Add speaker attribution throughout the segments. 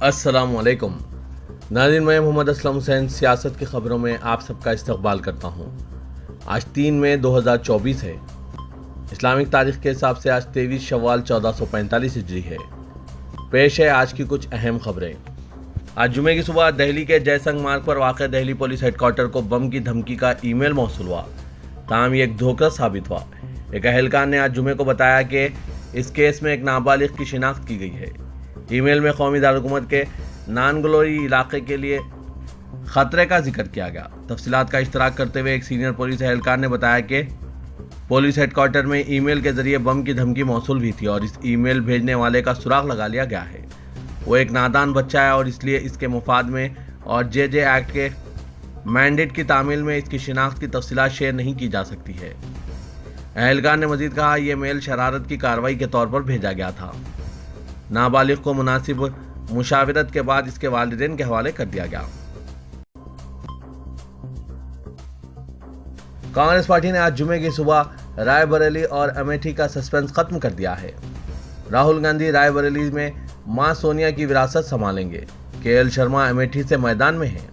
Speaker 1: अस्सलाम वालेकुम नाज़रीन, मैं मोहम्मद असलम हुसैन सियासत की खबरों में आप सबका इस्तकबाल करता हूँ। आज 3 मई 2024 है। इस्लामिक तारीख के हिसाब से आज 23 शव्वाल 1445 हिजरी है। पेश है आज की कुछ अहम खबरें। आज जुमे की सुबह दिल्ली के जयसंग मार्ग पर वाक़ दिल्ली पुलिस हेडक्वार्टर को बम की धमकी का ईमेल मौसूल हुआ। ताहम ये एक धोखा साबित हुआ। एक अहलकार ने आज जुमे को बताया कि इस केस में एक नाबालिग की शिनाख्त की गई है। ईमेल में कौमी दारकूमत के नानगलोई इलाके के लिए खतरे का जिक्र किया गया। तफसीलात का इश्तराक करते हुए एक सीनियर पुलिस एहलकार ने बताया कि पुलिस हेडक्वार्टर में ईमेल के जरिए बम की धमकी मौसूल हुई थी और इस ईमेल भेजने वाले का सुराग लगा लिया गया है। वो एक नादान बच्चा है और इसलिए इसके मुफाद में और जे एक्ट के मैंडेट की तामील में इसकी शिनाख्त की तफसीलात शेयर नहीं की जा सकती है। एहलकार ने मजीद कहा, यह मेल शरारत की कार्रवाई के तौर पर भेजा गया था। नाबालिग को मुनासिब मुशावरत के बाद इसके वालिदैन के हवाले कर दिया गया। कांग्रेस पार्टी ने आज जुमे की सुबह रायबरेली और अमेठी का सस्पेंस खत्म कर दिया है। राहुल गांधी रायबरेली में मां सोनिया की विरासत संभालेंगे। केएल शर्मा अमेठी से मैदान में हैं।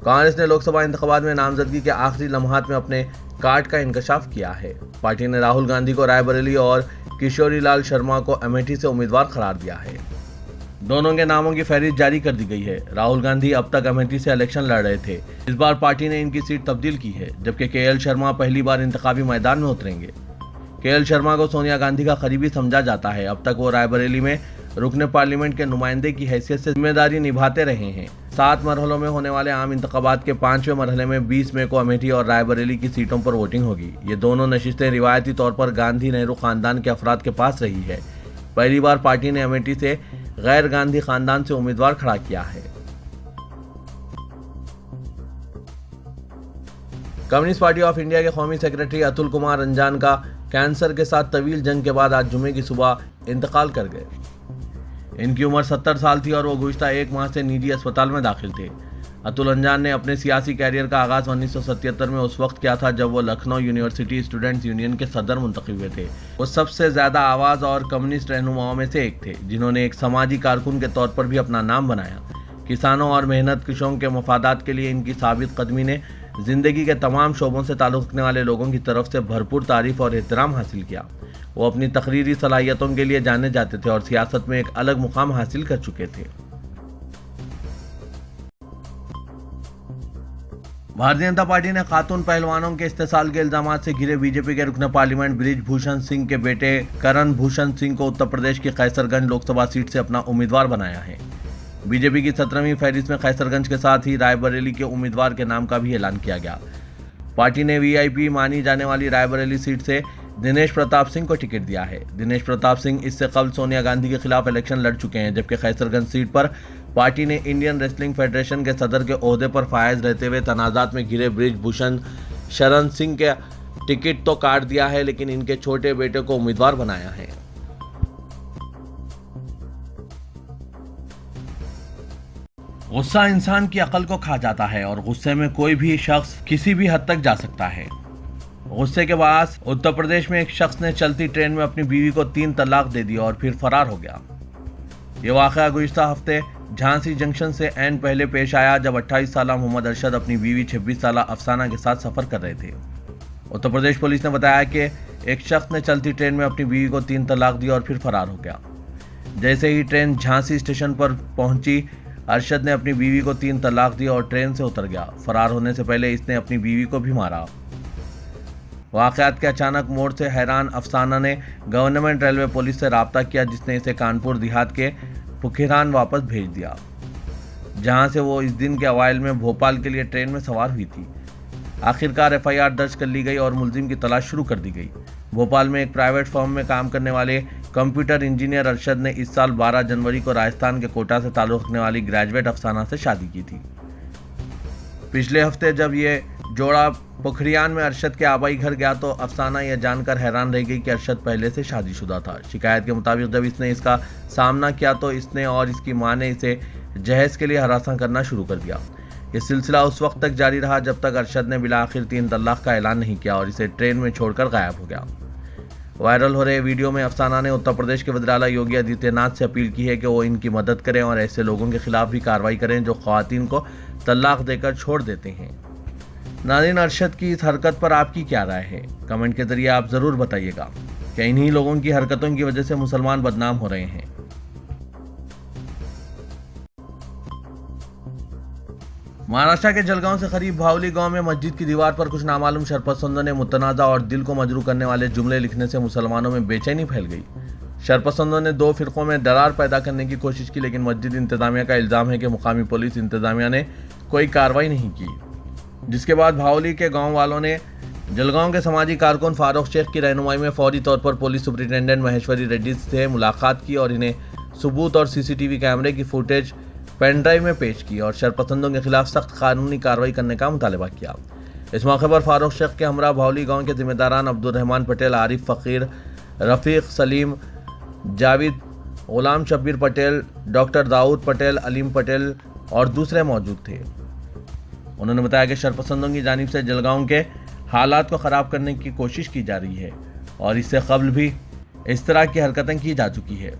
Speaker 1: कांग्रेस ने लोकसभा इंतखाबात में नामजदगी के आखिरी लम्हात में अपने कार्ड का इंकशाफ किया है। पार्टी ने राहुल गांधी को रायबरेली और किशोरी लाल शर्मा को अमेठी से उम्मीदवार करार दिया है। दोनों के नामों की फहरिस्त जारी कर दी गई है। राहुल गांधी अब तक अमेठी से इलेक्शन लड़ रहे थे। इस बार पार्टी ने इनकी सीट तब्दील की है, जबकि केएल शर्मा पहली बार इंतखाबी मैदान में उतरेंगे। केएल शर्मा को सोनिया गांधी का करीबी समझा जाता है। अब तक वो रायबरेली में रुकने पार्लियामेंट के नुमाइंदे की हैसियत से जिम्मेदारी निभाते रहे हैं। 7 मरहलों में होने वाले आम इंतखाबात के 5वें मरहले में 20 मई को अमेठी और रायबरेली की सीटों पर वोटिंग होगी। ये दोनों नशिस्तें रिवायती तौर पर गांधी नेहरू खानदान के अफराद के पास रही है। पहली बार पार्टी ने अमेठी से गैर गांधी खानदान से उम्मीदवार खड़ा किया है। कम्युनिस्ट पार्टी ऑफ इंडिया के कौमी सेक्रेटरी अतुल कुमार रंजान का कैंसर के साथ तवील जंग के बाद आज जुमे की सुबह इंतकाल कर गए। इनकी उम्र 70 साल थी और वो गुज़िश्ता 1 माह से निजी अस्पताल में दाखिल थे। अतुल रंजान ने अपने सियासी कैरियर का आगाज़ 1977 में उस वक्त किया था जब वो लखनऊ यूनिवर्सिटी स्टूडेंट्स यूनियन के सदर मुंतखब हुए थे। वो सबसे ज़्यादा आवाज़ और कम्युनिस्ट रहनुमाओं में से एक थे, जिन्होंने एक समाजी कारकुन के तौर पर भी अपना नाम बनाया। किसानों और मेहनत कशों के मफादात के लिए इनकी साबित कदमी ने ज़िंदगी के तमाम शोबों से ताल्लुक़ रखने वाले लोगों की तरफ से भरपूर तारीफ़ और एहतराम हासिल किया। वो अपनी तकरीरी सलाहियतों के लिए जाने जाते थे और सियासत में एक अलग मुकाम हासिल कर चुके थे। भारतीय जनता पार्टी ने खातून पहलवानों के इस्तेसाल के इल्जामात से घिरे बीजेपी के रुकन पार्लियामेंट ब्रिज भूषण सिंह के बेटे करण भूषण सिंह को उत्तर प्रदेश की कैसरगंज लोकसभा सीट से अपना उम्मीदवार बनाया है। बीजेपी की 17वीं फहरिस्त में कैसरगंज के साथ ही रायबरेली के उम्मीदवार के नाम का भी ऐलान किया गया। पार्टी ने वीआईपी मानी जाने वाली रायबरेली सीट से दिनेश प्रताप सिंह को टिकट दिया है। दिनेश प्रताप सिंह इससे कबल सोनिया गांधी के खिलाफ इलेक्शन लड़ चुके हैं, जबकि कैसरगंज सीट पर पार्टी ने इंडियन रेसलिंग फेडरेशन के सदर के ओहदे पर फायज रहते हुए तनाजात में घिरे ब्रिज भूषण शरण सिंह के टिकट तो काट दिया है, लेकिन इनके छोटे बेटे को उम्मीदवार बनाया है। गुस्सा इंसान की अकल को खा जाता है और गुस्से में कोई भी शख्स किसी भी हद तक जा सकता है। गुस्से के बाद उत्तर प्रदेश में एक शख्स ने चलती ट्रेन में अपनी बीवी को 3 तलाक दे दिया और फिर फरार हो गया। ये वाक़या गुज़िश्ता हफ्ते झांसी जंक्शन से ऐन पहले पेश आया, जब 28 साला मोहम्मद अरशद अपनी बीवी 26 साला अफसाना के साथ सफ़र कर रहे थे। उत्तर प्रदेश पुलिस ने बताया कि एक शख्स ने चलती ट्रेन में अपनी बीवी को 3 तलाक दी और फिर फरार हो गया। जैसे ही ट्रेन झांसी स्टेशन पर पहुंची, अरशद ने अपनी बीवी को 3 तलाक दी और ट्रेन से उतर गया। फरार होने से पहले इसने अपनी बीवी को भी मारा। वाक़यात के अचानक मोड़ से हैरान अफसाना ने गवर्नमेंट रेलवे पुलिस से रब्ता किया, जिसने इसे कानपुर देहात के पुखिरान वापस भेज दिया, जहां से वो इस दिन के अवाइल में भोपाल के लिए ट्रेन में सवार हुई थी। आखिरकार एफआईआर दर्ज कर ली गई और मुलजिम की तलाश शुरू कर दी गई। भोपाल में एक प्राइवेट फर्म में काम करने वाले कंप्यूटर इंजीनियर अरशद ने इस साल 12 जनवरी को राजस्थान के कोटा से ताल्लुक़ रखने वाली ग्रेजुएट अफसाना से शादी की थी। पिछले हफ्ते जब ये जोड़ा पुखरियान में अरशद के आबाई घर गया तो अफसाना यह जानकर हैरान रह गई कि अरशद पहले से शादीशुदा था। शिकायत के मुताबिक जब इसने इसका सामना किया तो इसने और इसकी मां ने इसे जहेज के लिए हरासा करना शुरू कर दिया। ये सिलसिला उस वक्त तक जारी रहा जब तक अरशद ने बिलाखिर 3 तलाक का ऐलान नहीं किया और इसे ट्रेन में छोड़कर गायब हो गया। वायरल हो रहे वीडियो में अफसाना ने उत्तर प्रदेश के वज़ीर आला योगी आदित्यनाथ से अपील की है कि वो इनकी मदद करें और ऐसे लोगों के खिलाफ भी कार्रवाई करें जो ख़वातीन को तलाक देकर छोड़ देते हैं। नाज़रीन, अरशद की इस हरकत पर आपकी क्या राय है? कमेंट के जरिए आप ज़रूर बताइएगा। क्या इन्हीं लोगों की हरकतों की वजह से मुसलमान बदनाम हो रहे हैं? महाराष्ट्र के जलगांव से करीब भावली गांव में मस्जिद की दीवार पर कुछ नामालूम शरपसंदों ने मुतनाज़ा और दिल को मजरूह करने वाले जुमले लिखने से मुसलमानों में बेचैनी फैल गई। शरपसंदों ने दो फिरकों में दरार पैदा करने की कोशिश की, लेकिन मस्जिद इंतजामिया का इल्ज़ाम है कि मुकामी पुलिस इंतजामिया ने कोई कार्रवाई नहीं की, जिसके बाद भावली के गाँव वालों ने जलगांव के समाजी कारकुन फारूक शेख की रहनुमाई में फौरी तौर पर पुलिस सुपरिटेंडेंट महेश्वरी रेड्डी से मुलाकात की और इन्हें सबूत और सीसीटीवी कैमरे की फुटेज पेन ड्राइव में पेश की और शरपसंदों के खिलाफ सख्त कानूनी कार्रवाई करने का मुतालबा किया। इस मौके पर फारूक शेख के हमरा भावली गांव के जिम्मेदारान अब्दुल रहमान पटेल, आरिफ फ़कीर, रफ़ीक सलीम, जावेद, गुलाम शब्बीर पटेल, डॉक्टर दाऊद पटेल, अलीम पटेल और दूसरे मौजूद थे। उन्होंने बताया कि शरपसंदों की जानिब से जलगांव के हालात को ख़राब करने की कोशिश की जा रही है और इससे कबल भी इस तरह की हरकतें की जा चुकी है।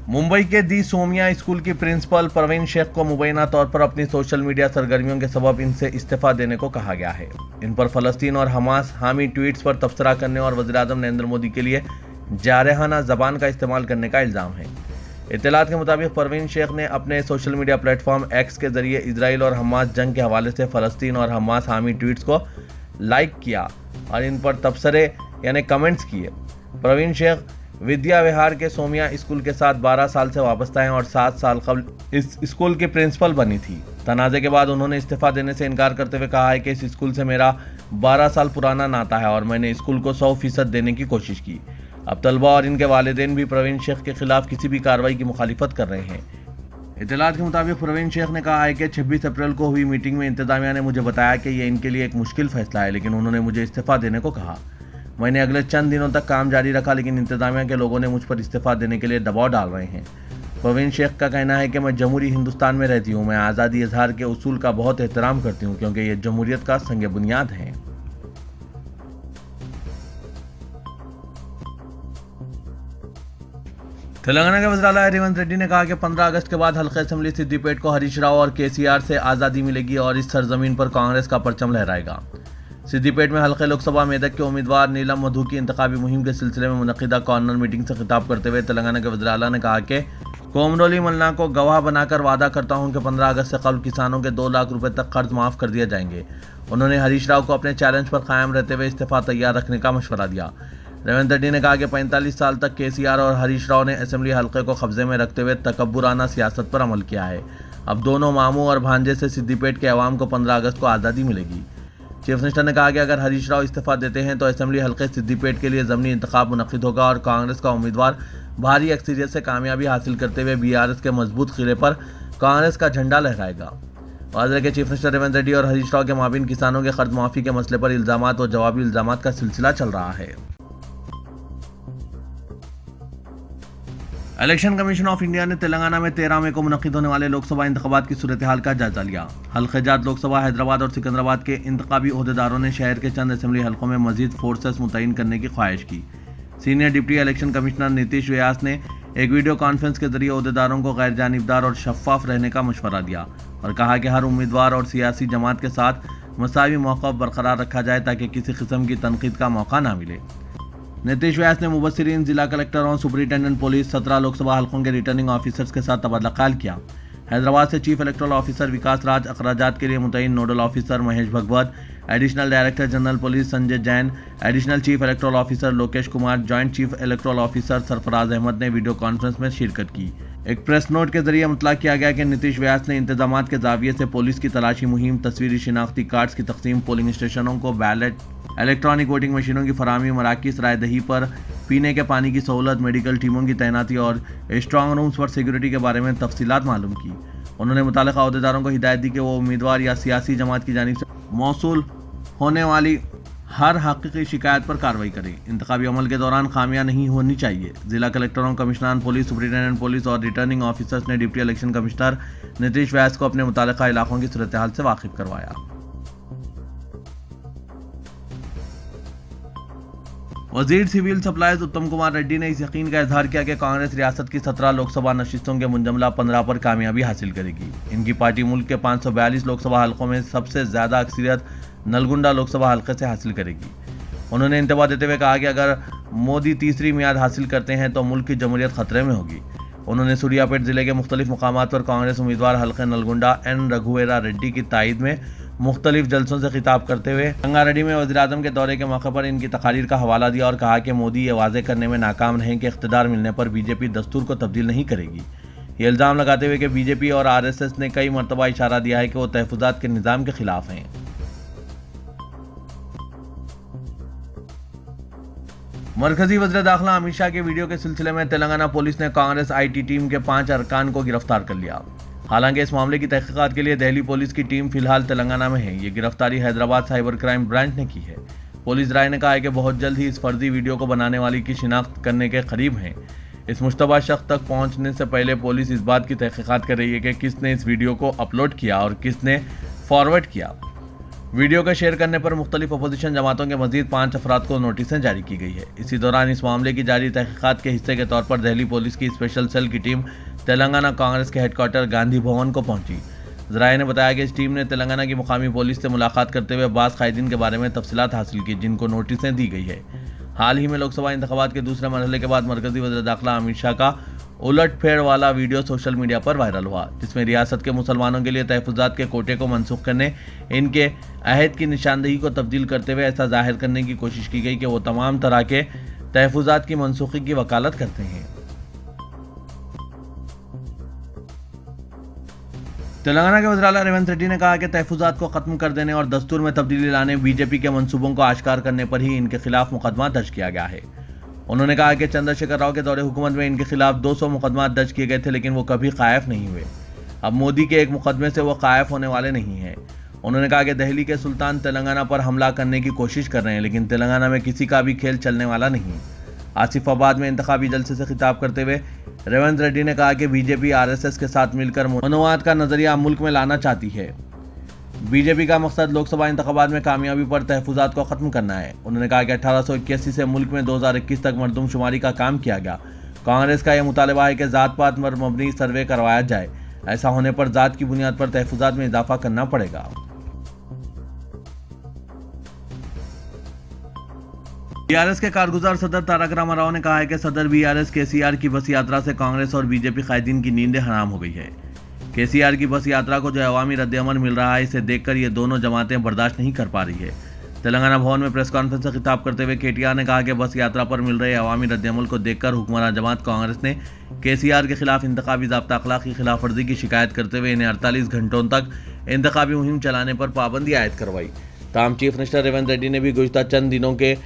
Speaker 1: मुंबई के दी सोमिया स्कूल की प्रिंसिपल परवीन शेख को मुबैना तौर पर अपनी सोशल मीडिया सरगर्मियों के सबब इनसे इस्तीफा देने को कहा गया है। इन पर फ़लस्तीन और हमास हामी ट्वीट्स पर तबसरा करने और वज़ीर-ए-आज़म नरेंद्र मोदी के लिए जारहाना ज़बान का इस्तेमाल करने का इल्ज़ाम है। इत्तलात के मुताबिक परवीन शेख ने अपने सोशल मीडिया प्लेटफॉर्म एक्स के जरिए इजराइल और हमास जंग के हवाले से फ़लस्तीन और हमास हामी ट्वीट्स को लाइक किया और इन पर तबसरे यानी कमेंट्स किए। परवीन शेख विद्या विहार के सोमिया स्कूल के साथ 12 साल से वाबस्ता हैं और 7 साल कबल इस स्कूल की प्रिंसिपल बनी थी। तनाज़े के बाद उन्होंने इस्तीफा देने से इनकार करते हुए कहा है कि इस स्कूल से मेरा 12 साल पुराना नाता है और मैंने स्कूल को 100% देने की कोशिश की। अब तलबा और इनके वालिदैन भी परवीन शेख के खिलाफ किसी भी कार्रवाई की मुखालिफत कर रहे हैं। इत्तलात के मुताबिक परवीन शेख ने कहा है कि 26 अप्रैल को हुई मीटिंग में इंतजामिया ने मुझे बताया कि ये इनके लिए एक मुश्किल फैसला है, लेकिन उन्होंने मुझे इस्तीफा देने को कहा। मैंने अगले चंद दिनों तक काम जारी रखा, लेकिन इंतजामिया के लोगों ने मुझ पर इस्तीफा देने के लिए दबाव डाल रहे हैं। परवीन शेख का कहना है कि मैं जमहूरी हिंदुस्तान में रहती हूँ, मैं आज़ादी इजहार के उसूल का बहुत एहतराम करती हूँ क्योंकि ये जमहूरियत का संग बुनियाद है। तेलंगाना के वज़ीर आला रेवंत रेड्डी ने कहा कि 15 अगस्त के बाद हल्के असेंबली सिद्दीपेट को हरीश राव और केसीआर से आज़ादी मिलेगी और इस सरजमीन पर कांग्रेस का परचम लहराएगा। सिद्दीपेट में हल्के लोकसभा मेदक के उम्मीदवार नीलम मधु की इंतखाबी मुहिम के सिलसिले में मुनक़िदा कॉर्नर मीटिंग से खिताब करते हुए तेलंगाना के वज़ीर आला ने कहा कि कोमरोली मल्ला को गवाह बनाकर वादा करता हूं कि 15 अगस्त से कबल किसानों के 2 लाख रुपए तक कर्ज माफ़ कर दिए जाएंगे। उन्होंने हरीश राव को अपने चैलेंज पर कायम रहते हुए इस्तीफा तैयार रखने का मशवरा दिया। रेवंत रेड्डी ने कहा कि 45 साल तक केसीआर और हरीश राव ने असेंबली हल्के को कब्जे में रखते हुए तकब्बुराना सियासत पर अमल किया है। अब दोनों मामू और भांजे से सिद्दीपेट के अवाम को 15 अगस्त को आज़ादी मिलेगी। चीफ मिनिस्टर ने कहा कि अगर हरीश राव इस्तीफा देते हैं तो असेंबली हल्के सिद्दीपेट के लिए ज़मीनी इंतखाब मुनक़िद होगा और कांग्रेस का उम्मीदवार भारी अक्सरियत से कामयाबी हासिल करते हुए बीआरएस के मजबूत खिले पर कांग्रेस का झंडा लहराएगा। वाज़ेह के चीफ मिनिस्टर रेवंत रेड्डी और हरीश राव के माबिन किसानों के कर्ज माफ़ी के मसले पर इल्ज़ामात व जवाबी इल्ज़ामात का सिलसिला चल रहा है। इलेक्शन कमीशन ऑफ इंडिया ने तेलंगाना में 13 मई को मुनक़िद होने वाले लोकसभा इंतखाबात की सूरत हाल का जायजा लिया। हल्क़े-जात लोकसभा हैदराबाद और सिकंदराबाद के इंतखाबी ओहदेदारों ने शहर के चंद असेंबली हल्कों में मजीद फोर्सेस मुतय्यन करने की ख्वाहिश की। Senior deputy election commissioner Nitish Vyas ने एक वीडियो कॉन्फ्रेंस के जरिए ओहदेदारों को गैर जानिबदार और शफाफ रहने का मशवरा दिया और कहा कि हर उम्मीदवार और सियासी जमात के साथ मसावी मौक़िफ़ बरकरार रखा जाए ताकि किसी किस्म की तनकीद का मौका ना मिले। नीतीश व्यास ने मुबस्सिरीन, जिला कलेक्टरों, सुपरिटेंडेंट पुलिस, 17 लोकसभा हल्कों के रिटर्निंग ऑफिसर्स के साथ तबादला ख्याल किया। हैदराबाद से chief electoral officer Vikas Raj, अखराजात के लिए मुतय्यन nodal officer Mahesh Bhagwat, additional director general police Sanjay Jain, additional chief electoral officer Lokesh Kumar, joint chief electoral officer Sarfaraz Ahmad ने वीडियो कॉन्फ्रेंस में शिरकत की। एक प्रेस नोट के जरिए मुतला किया गया कि नीतीश व्यास ने इंतजामात के जाविये से पुलिस की तलाशी मुहिम, तस्वीरी शिनाख्ती कार्ड्स की तकसीम, पोलिंग स्टेशनों को बैलेट, इलेक्ट्रॉनिक वोटिंग मशीनों की फराहमी, मराकिस रायदही पर पीने के पानी की सहूलत, मेडिकल टीमों की तैनाती और स्ट्रांग रूम्स पर सिक्योरिटी के बारे में तफसीलात मालूम की। उन्होंने मुतालिका अहदेदारों को हिदायत दी कि वो उम्मीदवार या सियासी जमात की जानिब से मौसूल होने वाली हर हकीकी शिकायत पर कार्रवाई करें। इंतखाबी अमल के दौरान खामियां नहीं होनी चाहिए। जिला कलेक्टरों, कमिश्नरान पुलिस, सुपरिटेंडेंट पुलिस और रिटर्निंग ऑफिसर्स ने डिप्टी इलेक्शन कमिश्नर नीतीश व्यास को अपने मुतालिका इलाकों की सूरत हाल से वाकिफ करवाया। वजीर सिविल सप्लाईज उत्तम कुमार रेड्डी ने इस यकीन का इजहार किया कि कांग्रेस रियासत की 17 लोकसभा नशिस्तों के मुंजमला 15 पर कामयाबी हासिल करेगी। इनकी पार्टी मुल्क के 542 लोकसभा हलकों में सबसे ज्यादा अक्सरियत नलगुंडा लोकसभा हलके से हासिल करेगी। उन्होंने इंतबाह देते हुए कहा कि अगर मोदी तीसरी मियाद हासिल करते हैं तो मुल्क की जमहूरियत खतरे में होगी। उन्होंने सूर्यापेट जिले के मुख्तलिफ मुकामात पर कांग्रेस उम्मीदवार हलके नलगुंडा एन रघुवेरा रेड्डी की तायद में मुख्तलिफ जलसों से खिताब करते हुए रंगारेड्डी में वज़ीर-ए-आज़म के दौरे के मौके पर इनकी तकारीर का हवाला दिया और कहा कि मोदी ये वाज़े करने में नाकाम रहे कि इख्तिदार मिलने पर बीजेपी दस्तूर को तब्दील नहीं करेगी। ये इल्ज़ाम लगाते हुए कि बीजेपी और आरएसएस ने कई मरतबा इशारा दिया है कि वो तहफ़्फ़ुज़ात के निज़ाम के खिलाफ हैं। मरकजी वज़ीर दाखिला अमित शाह के वीडियो के सिलसिले में तेलंगाना पुलिस ने कांग्रेस आईटी टीम के 5 अरकान को गिरफ्तार कर लिया। हालांकि इस मामले की तहकीकात के लिए दिल्ली पुलिस की टीम फिलहाल तेलंगाना में है। ये गिरफ्तारी हैदराबाद साइबर क्राइम ब्रांच ने की है। पुलिस राय ने कहा है कि बहुत जल्द ही इस फर्जी वीडियो को बनाने वाली की शिनाख्त करने के करीब हैं। इस मुश्तबा शख्स तक पहुंचने से पहले पुलिस इस बात की तहकीकात कर रही है कि किसने इस वीडियो को अपलोड किया और किसने फॉरवर्ड किया। वीडियो के शेयर करने पर मुख्तलिफ अपोजिशन जमातों के मजीद 5 अफराद को नोटिसें जारी की गई है। इसी दौरान इस मामले की जारी तहकीकात के हिस्से के तौर पर दिल्ली पुलिस की स्पेशल सेल की टीम तेलंगाना कांग्रेस के हेडक्वार्टर गांधी भवन को पहुंची। ज़राए ने बताया कि इस टीम ने तेलंगाना की मुकामी पुलिस से मुलाकात करते हुए बाज़ कायदीन के बारे में तफसीलात हासिल की जिनको नोटिसें दी गई है। हाल ही में लोकसभा इंतखाबात के दूसरे मरहले के बाद मरकजी वज़ीर दाखिला अमित शाह का उलटफेर वाला वीडियो सोशल मीडिया पर वायरल हुआ, जिसमें रियासत के मुसलमानों के लिए तहफ़्फ़ुज़ात के कोटे को मनसूख करने, इनके अहद की निशानदेही को तब्दील करते हुए ऐसा जाहिर करने की कोशिश की गई कि वो तमाम तरह के तहफ़्फ़ुज़ात की मनसूखी की वकालत करते हैं। तेलंगाना के वज़ीर-ए-आला रेवंत रेड्डी ने कहा कि तहफ़्फ़ुज़ात को ख़त्म कर देने और दस्तूर में तब्दीली लाने बीजेपी के मंसूबों को आश्कार करने पर ही इनके खिलाफ मुकदमा दर्ज किया गया है। उन्होंने कहा कि चंद्रशेखर राव के दौरे हुकूमत में इनके खिलाफ 200 मुकदमा दर्ज किए गए थे, लेकिन वो कभी कायफ नहीं हुए। अब मोदी के एक मुकदमे से वो कायफ होने वाले नहीं हैं। उन्होंने कहा कि दिल्ली के सुल्तान तेलंगाना पर हमला करने की कोशिश कर रहे हैं, लेकिन तेलंगाना में किसी का भी खेल चलने वाला नहीं। आसिफाबाद में इंतखाबी जलसे से खिताब करते हुए रेवंत रेड्डी ने कहा कि बीजेपी आरएसएस के साथ मिलकर मनोवाद का नजरिया मुल्क में लाना चाहती है। बीजेपी का मकसद लोकसभा इंतखाबात में कामयाबी पर तहफ़्फ़ुज़ात को ख़त्म करना है। उन्होंने कहा कि 1881 से मुल्क में 2021 तक मरदमशुमारी का काम किया गया। कांग्रेस का यह मुतालबा है कि ज़ात पात पर मबनी सर्वे करवाया जाए। ऐसा होने पर ज़ात की बुनियाद पर तहफ़्फ़ुज़ात में इजाफा करना पड़ेगा। बीआरएस के कारगुजार सदर तारक रामा राव ने कहा है कि सदर बीआरएस केसीआर की बस यात्रा से कांग्रेस और बीजेपी कायदीन की नींदें हराम हो गई है। केसीआर की बस यात्रा को जो अवामी रद्द-ए-अमल मिल रहा है, इसे देखकर ये दोनों जमातें बर्दाश्त नहीं कर पा रही है। तेलंगाना भवन में प्रेस कॉन्फ्रेंस से खिताब करते हुए केटीआर ने कहा कि बस यात्रा पर मिल रहे अवामी रद्द-ए-अमल को देखकर हुक्मरान जमात कांग्रेस ने केसीआर के खिलाफ इंतखाबी ज़ाब्ता अखलाक की खिलाफ वर्जी की शिकायत करते हुए इन्हें 48 घंटों तक इंतखाबी मुहिम चलाने पर पाबंदी आयद करवाई। ताहम चीफ मिनिस्टर रेवंत रेड्डी ने भी गुज़िश्ता चंद दिनों के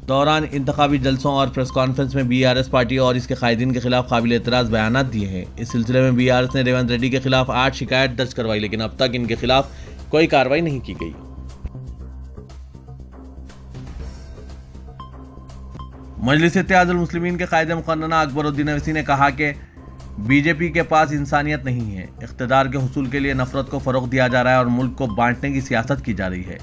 Speaker 1: दौरान इंतखाबी जलसों और प्रेस कॉन्फ्रेंस में बीआरएस पार्टी और इसके कायदीन के खिलाफ काबिल एतराज़ बयानात दिए हैं। इस सिलसिले में बीआरएस ने रेवंत रेड्डी के खिलाफ 8 शिकायत दर्ज करवाई, लेकिन अब तक इनके खिलाफ कोई कार्रवाई नहीं की गई। मजलिस-ए-इत्तेहादुल मुस्लिमीन के कायदे मुकर्ररा अकबरुद्दीन अवैसी ने कहा कि बीजेपी के पास इंसानियत नहीं है। इख्तिदार के हुसूल के लिए नफरत को फ़रोग़ दिया जा रहा है और मुल्क को बांटने की सियासत की जा रही है।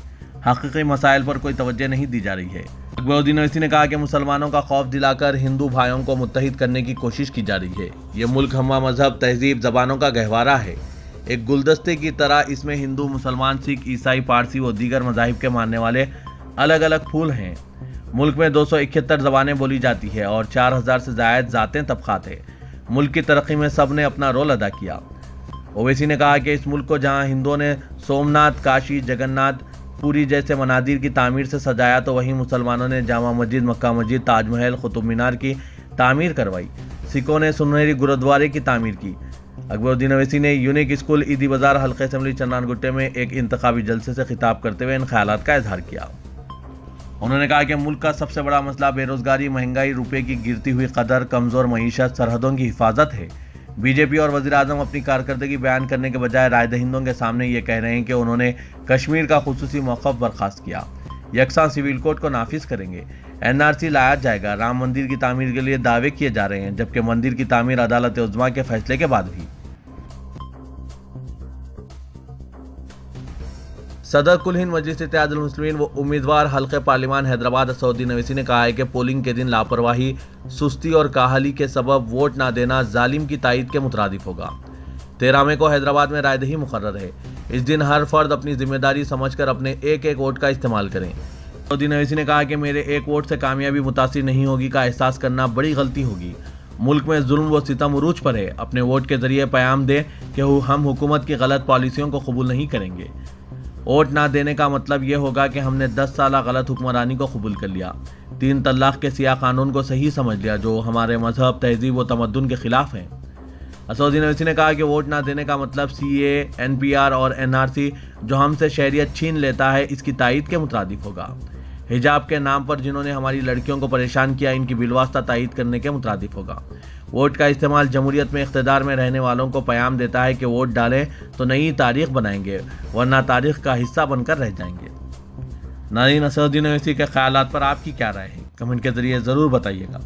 Speaker 1: हकीकी मसाइल पर कोई तवज्जो नहीं दी जा रही है। अकबरुद्दीन अवैसी ने कहा कि मुसलमानों का खौफ दिलाकर हिंदू भाइयों को मुत्तहिद करने की कोशिश की जा रही है। ये मुल्क हम्मा मजहब, तहजीब, ज़बानों का गहवारा है। एक गुलदस्ते की तरह इसमें हिंदू, मुसलमान, सिख, ईसाई, पारसी व दीगर मज़ाहिब के मानने वाले अलग अलग फूल हैं। मुल्क में 271 ज़बानें बोली जाती है और 4000 से ज़ायद ज़ातें तबक़ात हैं। मुल्क की तरक्की में सब ने अपना रोल अदा किया। ओवैसी ने कहा कि इस मुल्क को जहाँ हिंदुओं ने सोमनाथ, काशी, जगन्नाथ, पूरी जैसे मनादिर की तामीर से सजाया, तो वहीं मुसलमानों ने जामा मस्जिद, मक्का मस्जिद, ताजमहल, कुतुब मीनार की तामीर करवाई। सिखों ने सुनहरी गुरुद्वारे की तामीर की। अकबरुद्दीन अवैसी ने यूनिक स्कूल ईदी बाजार हल्के असेंबली चन्नानगुट्टे में एक इंतखाबी जलसे से खिताब करते हुए इन ख्यालात का इजहार किया। उन्होंने कहा कि मुल्क का सबसे बड़ा मसला बेरोजगारी, महंगाई, रुपये की गिरती हुई कदर, कमज़ोर मईशत, सरहदों की हिफाजत है। बीजेपी और वज़ीर-ए-आज़म अपनी कारकर्दगी बयान करने के बजाय राय दहिंदों के सामने ये कह रहे हैं कि उन्होंने कश्मीर का खुसूसी मौक़िफ़ बर्खास्त किया, यकसा सिविल कोड को नाफिज करेंगे, एनआरसी लाया जाएगा। राम मंदिर की तामीर के लिए दावे किए जा रहे हैं, जबकि मंदिर की तामीर अदालत उज़्मा के फैसले के बाद भी। صدر کل ہند مجلس اتحاد المسلمین و امیدوار حلقہ پارلیمان حیدرآباد اسدالدین اویسی نے کہا ہے کہ پولنگ کے دن لاپرواہی، سستی اور کاہلی کے سبب ووٹ نہ دینا ظالم کی تائید کے مترادف ہوگا۔ 13 مئی کو حیدرآباد میں رائے دہی مقرر ہے۔ اس دن ہر فرد اپنی ذمہ داری سمجھ کر اپنے ایک ایک ووٹ کا استعمال کریں۔ اسدالدین اویسی نے کہا کہ میرے ایک ووٹ سے کامیابی متاثر نہیں ہوگی کا احساس کرنا بڑی غلطی ہوگی۔ ملک میں ظلم و ستم عروج پر ہے۔ اپنے ووٹ کے ذریعے پیام دیں کہ ہم حکومت کی غلط پالیسیوں کو قبول نہیں کریں گے۔ ووٹ نہ دینے کا مطلب یہ ہوگا کہ ہم نے 10 سالہ غلط حکمرانی کو قبول کر لیا، 3 طلاق کے سیاہ قانون کو صحیح سمجھ لیا جو ہمارے مذہب، تہذیب و تمدن کے خلاف ہیں۔ اسدالدین اویسی نے کہا کہ ووٹ نہ دینے کا مطلب CAA، NPR اور NRC جو ہم سے شہریت چھین لیتا ہے اس کی تائید کے مترادف ہوگا۔ حجاب کے نام پر جنہوں نے ہماری لڑکیوں کو پریشان کیا ان کی بالواسطہ تائید کرنے کے مترادف ہوگا۔ ووٹ کا استعمال جمہوریت میں اقتدار میں رہنے والوں کو پیام دیتا ہے کہ ووٹ ڈالیں تو نئی تاریخ بنائیں گے ورنہ تاریخ کا حصہ بن کر رہ جائیں گے۔ ناظرین، اسدالدین اویسی کے خیالات پر آپ کی کیا رائے ہے؟ کمنٹ کے ذریعے ضرور بتائیے گا۔